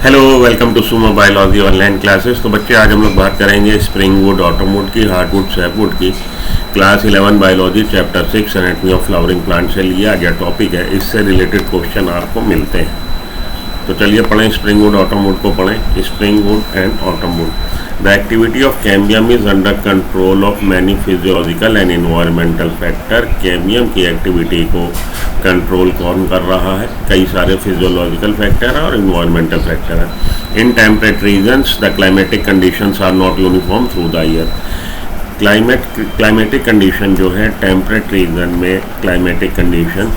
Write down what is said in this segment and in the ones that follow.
Hello, welcome to Sumo biology online classes. तो बच्चे, आज हम लोग बात करेंगे स्प्रिंग वुड, ऑटम वुड की, हार्डवुड, सैपवुड की। Class 11 biology chapter 6 anatomy of flowering plant से लिया गया टॉपिक है। इससे रिलेटेड क्वेश्चन आपको मिलते हैं। तो चलिए पढ़ें, स्प्रिंग वुड, ऑटम वुड को पढ़ें। Spring wood and autumn wood. The activity of cambium is under control of many physiological and environmental factor. Cambium की एक्टिविटी को कंट्रोल कौन कर रहा है? कई सारे फिजियोलॉजिकल फैक्टर और इन्वायरमेंटल फैक्टर हैं। In temperate regions the climatic conditions are not uniform through the year. Climatic condition जो है, टेम्परेट रीजन में क्लाइमेटिक कंडीशन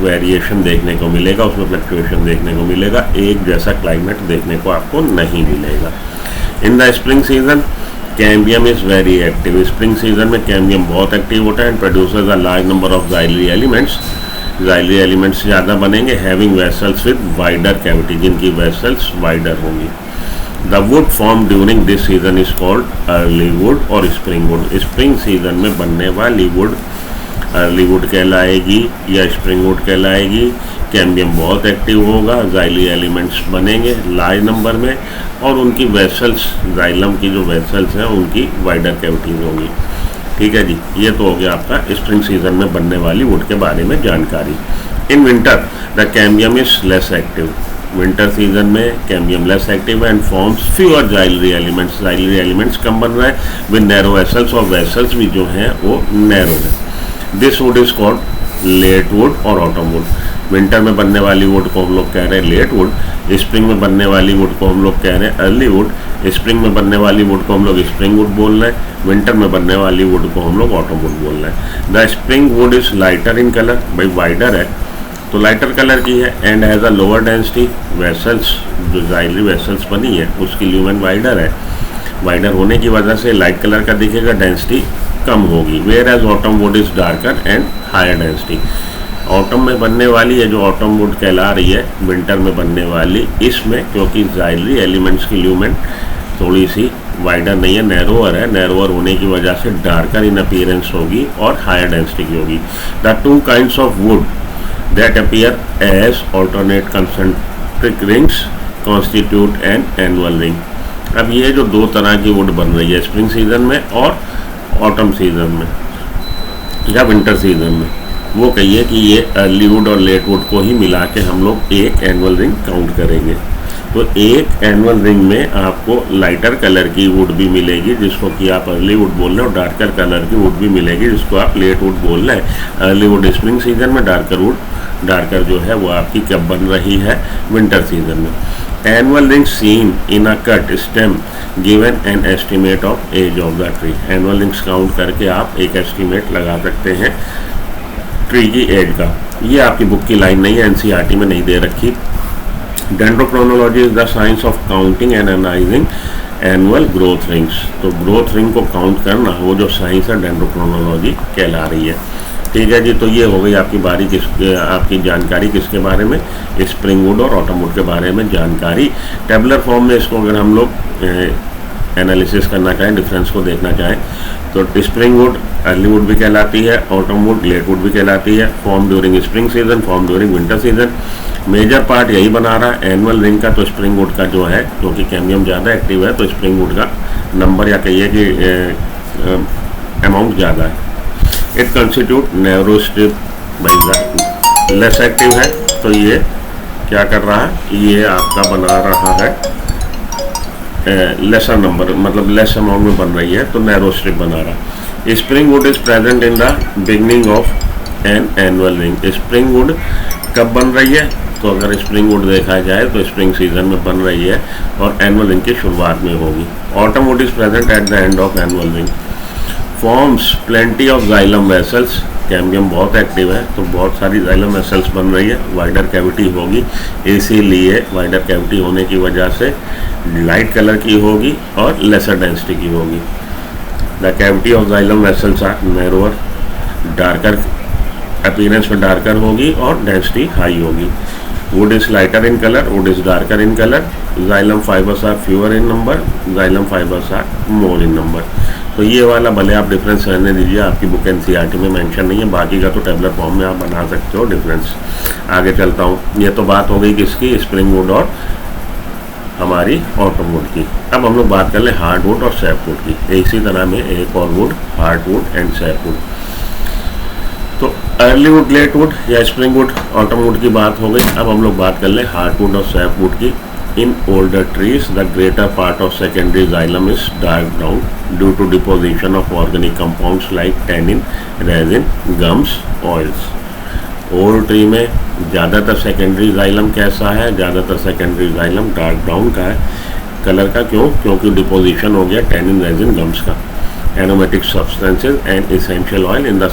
वेरिएशन देखने को मिलेगा, उसमें फ्लक्चुएशन देखने को मिलेगा। एक जैसा क्लाइमेट देखने को आपको नहीं मिलेगा। In the spring season cambium is very active. Spring season में कैम्बियम बहुत एक्टिव होता है and producers a large number of xylary elements. Xylary elements ज़्यादा बनेंगे। Having vessels with wider cavity, जिनकी वेसल्स वाइडर होंगी। The wood form during this season is called early wood और spring wood. Spring season में बनने वाली wood early wood कहलाएगी या स्प्रिंग वुड कहलाएगी। कैम्बियम बहुत एक्टिव होगा, जाइली एलिमेंट्स बनेंगे लार्ज नंबर में और उनकी वेसल्स, जाइलम की जो वेसल्स हैं उनकी वाइडर कैविटीज होंगी। ठीक है जी, ये तो हो गया आपका स्प्रिंग सीजन में बनने वाली वुड के बारे में जानकारी। In winter the cambium is less active. Winter season में कैम्बियम लेस एक्टिव है and forms fewer xylary elements. Xylary elements कम बन रहे हैं विद नैरो वेसल्स, और वेसल्स भी जो हैं वो नैरो है। This wood is called late wood और ऑटम वुड। विंटर में बनने वाली वुड को हम लोग कह रहे हैं लेट वुड। स्प्रिंग में बनने वाली वुड को हम लोग कह रहे हैं अर्ली वुड। स्प्रिंग में बनने वाली वुड को हम लोग स्प्रिंग वुड बोल रहे हैं। विंटर में बनने वाली वुड को हम लोग ऑटम वुड बोल रहे हैं। The spring would is lighter in colour. भाई वाइडर है तो लाइटर कलर की है and has a lower density. Vessels, जो जाइलरी वेसल्स बनी है उसकी ल्यूमेन वाइडर है। वाइडर होने की वजह से लाइट कलर का दिखेगा, डेंसिटी कम होगी। Whereas autumn wood is darker and higher density. Autumn में बनने वाली है जो ऑटम वुड कहला रही है, विंटर में बनने वाली, इसमें क्योंकि जाइलरी एलिमेंट्स की ल्यूमेन थोड़ी सी वाइडर नहीं है, नैरोअर है। नैरोअर होने की वजह से डार्कर इन अपीयरेंस होगी और हायर डेंसिटी की होगी। The two kinds of wood that appear as alternate concentric rings constitute an annual ring. अब ये जो दो तरह की वुड बन रही है स्प्रिंग सीजन में और ऑटम सीजन में या विंटर सीजन में, वो कहिए कि ये अर्ली वुड और लेट वुड को ही मिला के हम लोग एक एनुअल रिंग काउंट करेंगे। तो एक एनुअल रिंग में आपको लाइटर कलर की वुड भी मिलेगी जिसको कि आप अर्ली वुड बोल रहे हैं, और डार्कर कलर की वुड भी मिलेगी जिसको आप लेट वुड बोल रहे हैं। अर्ली वुड स्प्रिंग सीजन में, डार्कर वुड, डार्कर जो है वो आपकी कब बन रही है? विंटर सीजन में। Annual ring seen in a cut stem given an estimate of age of the tree. Annual rings count करके आप एक एस्टिमेट लगा सकते हैं ट्री की एज का। ये आपकी बुक की लाइन नहीं है, एनसीईआरटी में नहीं दे रखी। Dendrochronology is the science of counting and analysing annual growth rings. तो ग्रोथ रिंग को काउंट करना वो जो साइंस है डेंड्रोक्रोनोलॉजी कहला रही है। ठीक है जी, तो ये हो गई आपकी आपकी जानकारी किसके बारे में? स्प्रिंग वुड और ऑटम वुड के बारे में जानकारी। टेबुलर फॉर्म में इसको अगर हम लोग एनालिसिस करना चाहें, डिफरेंस को देखना चाहें, तो स्प्रिंग वुड अर्ली वुड भी कहलाती है, ऑटम वुड लेट वुड भी कहलाती है। Form during spring season, form during winter season. Major part यही बना रहा है एनुअल रिंग का। तो स्प्रिंग वुड का जो है, क्योंकि कैम्बियम ज़्यादा एक्टिव है तो स्प्रिंग वुड का नंबर या कहिए कि अमाउंट ज़्यादा है। It constitute narrow strip. भाई लेस एक्टिव है तो ये क्या कर रहा है? ये आपका बना रहा है लेसर नंबर, मतलब लेस अमाउंट में बन रही है तो नैरो स्ट्रिप बना रहा है। Spring would is present in the beginning of N annual ring. Spring would कब बन रही है? तो अगर स्प्रिंग वुड देखा जाए तो स्प्रिंग सीजन में बन रही है और एनुअल रिंग की शुरुआत में होगी। Autumn wood is present at the end of annual ring. Forms plenty of xylem vessels. Cambium बहुत एक्टिव है तो बहुत सारी जाइलम वेसल्स बन रही है, वाइडर कैविटी होगी, इसीलिए वाइडर कैविटी होने की वजह से लाइट कलर की होगी और लेसर डेंसिटी की होगी। The cavity of xylem vessels are narrower, darker appearance में डार्कर होगी और डेंसिटी हाई होगी। Wood is lighter in colour, wood is darker in colour. Xylem fibres are fewer in number, xylem fibres are more in number. तो ये वाला भले आप difference रहने दीजिए, आपकी बुक एनसीईआरटी में मेंशन नहीं है, बाकी का तो टेबलर फॉर्म में आप बना सकते हो डिफरेंस। आगे चलता हूँ। ये तो बात हो गई किसकी? स्प्रिंग वुड और हमारी ऑटोवुड की। अब हम लोग बात कर ले हार्डवुड और सैपवुड की। इसी तरह में एक और वुड, हार्डवुड एंड सैपवुड। तो अर्ली वुड, लेट वुड या स्प्रिंग वुड, ऑटम वुड की बात हो गई। अब हम लोग बात कर ले हार्डवुड और सैपवुड की। In older trees the greater part of secondary xylem is dark brown due to deposition of organic compounds like tannin, resin, gums, oils. Old tree में ज़्यादातर सेकेंडरी जाइलम कैसा है? ज़्यादातर सेकेंडरी जाइलम डार्क ब्राउन का है colour का। क्यों? क्योंकि डिपोजिशन हो गया टैनिन, रेजिन, गम्स का। Aromatic substances and essential oil in the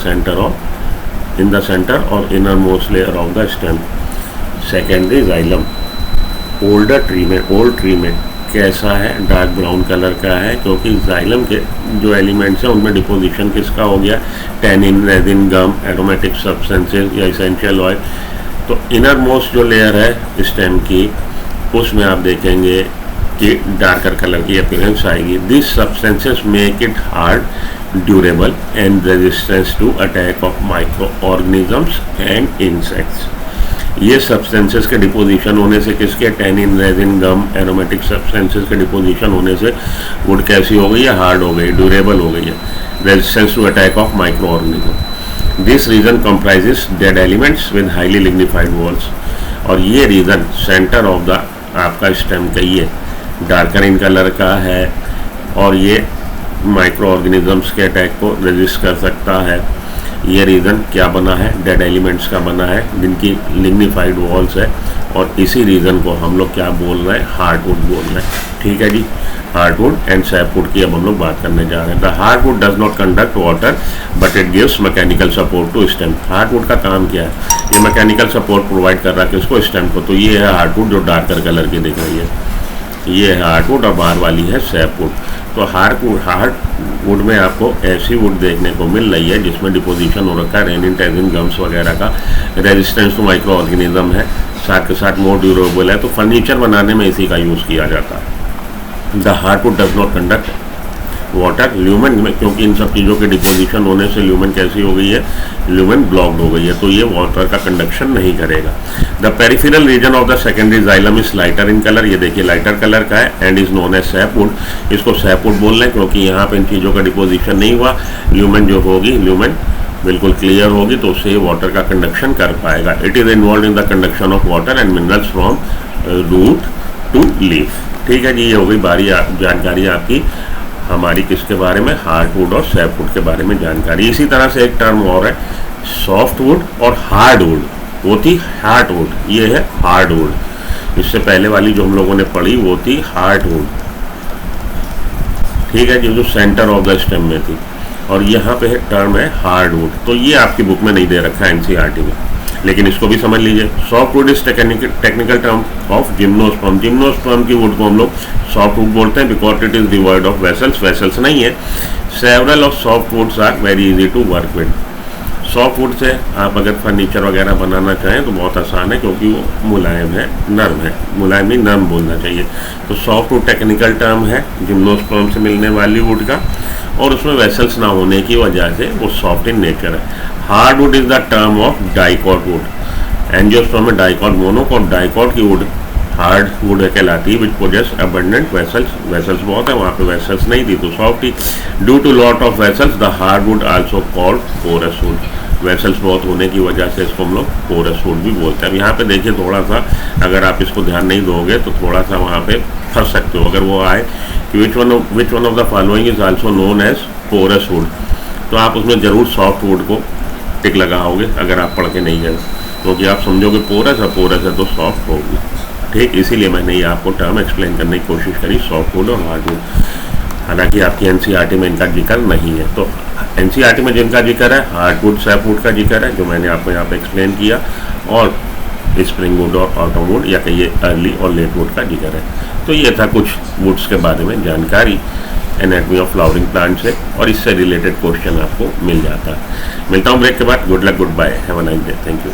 centre और inner most layer of the stem. Secondary xylem old tree में कैसा है? डार्क ब्राउन कलर का है, क्योंकि जाइलम के जो एलिमेंट्स हैं उनमें डिपोजिशन किसका हो गया? Tannin, resin, gum, aromatic substances या एसेंशियल ऑयल। तो इनर मोस्ट जो लेयर है स्टेम की, उसमें आप देखेंगे कि डार्कर कलर की अपीयरेंस आएगी। This substances make it hard, durable and resistance to attack of micro organisms and insects. ये सब्सटेंसेस के डिपोजिशन होने से, किसके? Tannin, resin, gum, aromatic substances के डिपोजिशन होने से वुड कैसी हो गई है? हार्ड हो गई, ड्यूरेबल हो गई है, resistance to attack of micro organism. This region comprises dead elements with highly lignified walls. और ये रीजन सेंटर ऑफ द आपका स्टेम का ये डार्कर इन कलर का है और ये माइक्रो ऑर्गेनिजम्स के अटैक को रेजिस्ट कर सकता है। ये रीज़न क्या बना है? डेड एलिमेंट्स का बना है जिनकी लिग्निफाइड वॉल्स है। और इसी रीज़न को हम लोग क्या बोल रहे हैं? हार्डवुड बोल रहे हैं। ठीक है जी, हार्डवुड एंड सैपवुड की अब हम लोग बात करने जा रहे हैं। The hardwood does not conduct water but it gives mechanical support to stem. Hardwood का काम क्या है? ये मैकेनिकल सपोर्ट प्रोवाइड कर रहा है किसको? स्टेम को। तो ये है हार्डवुड जो डार्कर कलर की दिख रही है, ये है हार्डवुड और बाहर वाली है सैपवुड। तो हार्डवुड में आपको ऐसी वुड देखने को मिल रही है जिसमें डिपोजिशन हो रखा है रेनिन, टैनिन, गम्स वगैरह का, रेजिस्टेंस टू माइक्रो ऑर्गेनिज्म है, साथ के साथ मोर ड्यूरेबल है। तो फर्नीचर बनाने में इसी का यूज़ किया जाता है। The hardwood does not conduct water, lumen में, क्योंकि इन सब चीज़ों के डिपोजिशन होने से ल्यूमेन कैसी हो गई है? ल्यूमेन ब्लॉक्ड हो गई है, तो ये वाटर का कंडक्शन नहीं करेगा। The peripheral region of the secondary xylem is lighter in colour, ये देखिए लाइटर कलर का है, and is known as sapwood. इसको सैपवुड बोल रहे हैं क्योंकि यहाँ पे इन चीज़ों का डिपोजिशन नहीं हुआ। ल्यूमेन जो होगी, ल्यूमेन बिल्कुल क्लियर होगी, तो उससे वाटर का कंडक्शन कर पाएगा। It is involve in the conduction of water and minerals from root to leaf. ठीक है जी, ये हो गई जानकारी आपकी हमारी किसके बारे में? हार्डवुड और सैपवुड के बारे में जानकारी। इसी तरह से एक टर्म और है सॉफ्टवुड और हार्डवुड। वो थी हार्डवुड, ये है हार्डवुड। इससे पहले वाली जो हम लोगों ने पढ़ी वो थी हार्डवुड। ठीक है जी, जो सेंटर ऑफ द स्टेम में थी। और यहाँ पे टर्म है हार्डवुड। तो ये आपकी बुक में नहीं दे रखा है एनसीईआरटी में, लेकिन इसको भी समझ लीजिए। Softwood is technical term of gymnosperm. Gymnosperm की वुड को हम लोग सॉफ्टवुड बोलते हैं because it is devoid of vessels. Vessels नहीं है। Several of softwoods are very easy to work with. Softwood से आप अगर फर्नीचर वगैरह बनाना चाहें तो बहुत आसान है, क्योंकि वो मुलायम है, नर्म है। मुलायम नहीं, नर्म बोलना चाहिए। तो सॉफ्टवुड टेक्निकल टर्म है जिम्नोस्पर्म से मिलने वाली वुड का, और उसमें वेसल्स ना होने की वजह से वो सॉफ्ट इन नेचर है। Hardwood is the term of dicot wood. Angiosperm में डाइकॉट, मोनोकॉट, डाइकॉट की वुड हार्डवुड कहलाती है, which possess abundant vessels. Vessels बहुत है, वहाँ पे वेसल्स नहीं थी तो सॉफ्ट ही। Due to lot of vessels the hardwood also called porous wood. Vessels बहुत होने की वजह से इसको हम लोग पोरस वुड भी बोलते हैं। अब यहाँ पे देखिए थोड़ा सा, अगर आप इसको ध्यान नहीं दोगे तो थोड़ा सा वहाँ पे फंस सकते हो। अगर वो आए कि which one of the following is also known as porous wood, तो आप उसमें ज़रूर सॉफ्ट वुड को टिक लगाओगे अगर आप पढ़ के नहीं गए, क्योंकि आप समझोगे पोरस है तो सॉफ्ट होगी। ठीक, इसीलिए मैंने ये आपको टर्म एक्सप्लेन करने की कोशिश करी, सॉफ्टवुड और हार्डवुड। हालांकि आपकी एनसीईआरटी में इनका जिक्र नहीं है। तो एनसीईआरटी में जिनका जिक्र है हार्डवुड, सैपवुड का जिक्र है, जो मैंने आपको यहाँ पे एक्सप्लेन किया, और स्प्रिंगवुड और ऑटमवुड या कहिए अर्ली और लेटवुड का जिक्र है। तो ये था कुछ वुड्स के बारे में जानकारी एनाटॉमी ऑफ फ्लावरिंग प्लांट से, और इससे रिलेटेड क्वेश्चन आपको मिल जाता है। मिलता हूँ ब्रेक के बाद। Good luck, goodbye, have a nice day, thank you.